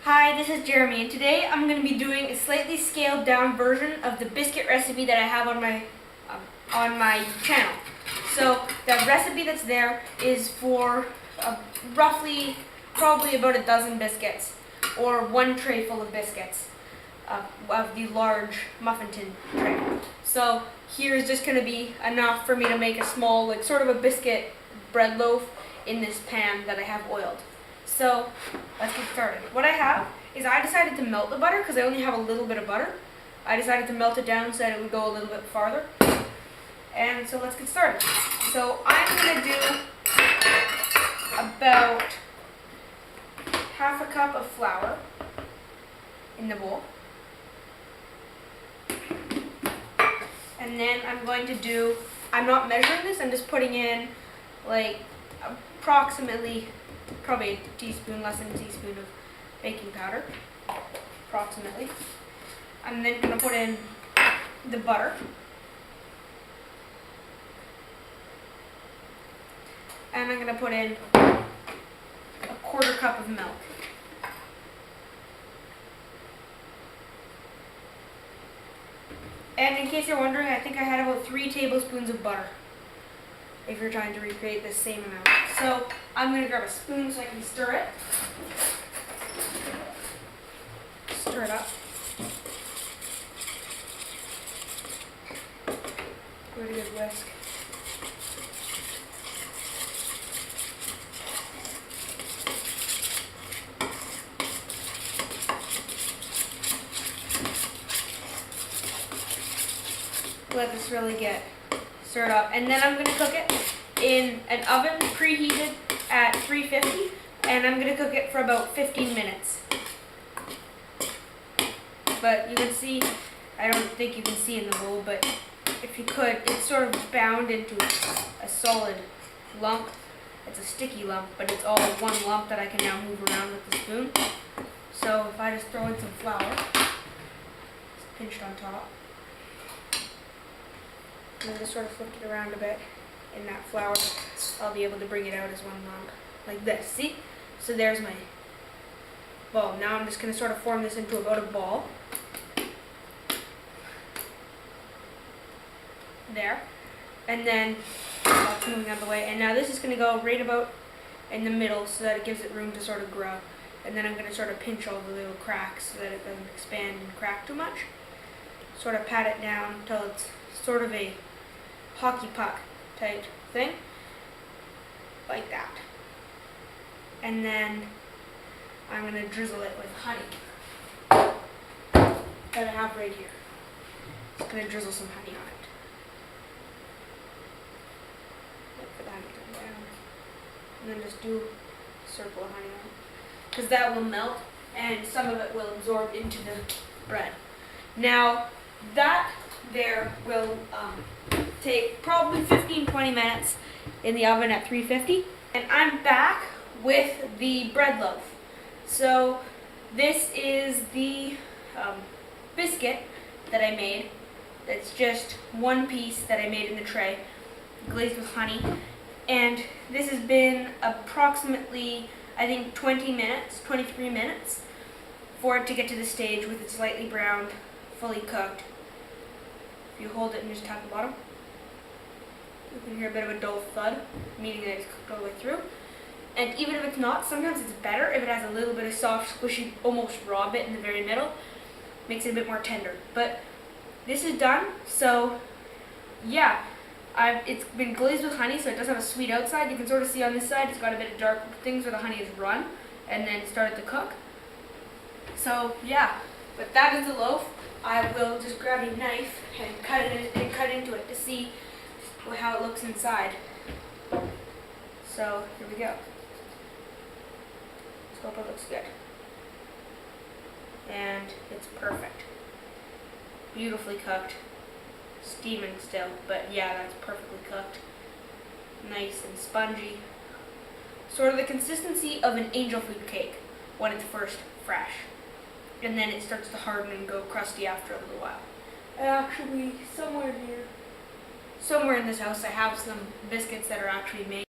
Hi, this is Jeremy, and today I'm going to be doing a slightly scaled down version of the biscuit recipe that I have on my channel. So the recipe that's there is for roughly, probably about a dozen biscuits, or one tray full of biscuits of the large muffin tin tray. So here's just going to be enough for me to make a small, like sort of a biscuit bread loaf in this pan that I have oiled. So let's get started. What I have is I decided to melt the butter because I only have a little bit of butter. I decided to melt it down so that it would go a little bit farther. And so let's get started. So I'm going to do about half a cup of flour in the bowl. And then I'm going to do, I'm not measuring this, I'm just putting in like approximately probably a teaspoon, less than a teaspoon of baking powder, approximately. I'm then going to put in the butter. And I'm going to put in a quarter cup of milk. And in case you're wondering, I think I had about 3 tablespoons of butter, if you're trying to recreate the same amount. So I'm going to grab a spoon so I can stir it. Stir it up. Give it a good whisk. Let this really get stirred up, and then I'm going to cook it in an oven preheated at 350, and I'm going to cook it for about 15 minutes. But you can see, I don't think you can see in the bowl, but if you could, it's sort of bound into a solid lump. It's a sticky lump, but it's all one lump that I can now move around with the spoon. So if I just throw in some flour, it's pinched on top, and then just sort of flip it around a bit in that flour, I'll be able to bring it out as one lump, like this, see? So there's my ball. Now I'm just going to sort of form this into about a ball. There. And then, that's moving out of the way, and now this is going to go right about in the middle so that it gives it room to sort of grow. And then I'm going to sort of pinch all the little cracks so that it doesn't expand and crack too much. Sort of pat it down until it's sort of a hockey puck type thing, like that. And then I'm going to drizzle it with honey that I have right here. Just going to drizzle some honey on it. Wait for that to come down. And then just do a circle of honey on it, because that will melt and some of it will absorb into the bread. Now that there will take probably 15-20 minutes in the oven at 350, and I'm back with the bread loaf. So this is the biscuit that I made. That's just one piece that I made in the tray, glazed with honey, and this has been approximately, I think, 23 minutes for it to get to the stage with it slightly browned, fully cooked. If you hold it and just tap the bottom, you can hear a bit of a dull thud, meaning that it's cooked all the way through. And even if it's not, sometimes it's better if it has a little bit of soft, squishy, almost raw bit in the very middle. Makes it a bit more tender. But this is done, so yeah, it's been glazed with honey, so it does have a sweet outside. You can sort of see on this side, it's got a bit of dark things where the honey has run and then started to cook. So yeah, but that is the loaf. I will just grab a knife and cut into it to see how it looks inside. So here we go. Let's hope it looks good. And it's perfect. Beautifully cooked. Steaming still, but yeah, that's perfectly cooked. Nice and spongy. Sort of the consistency of an angel food cake when it's first fresh. And then it starts to harden and go crusty after a little while. Actually, somewhere in this house I have some biscuits that are actually made.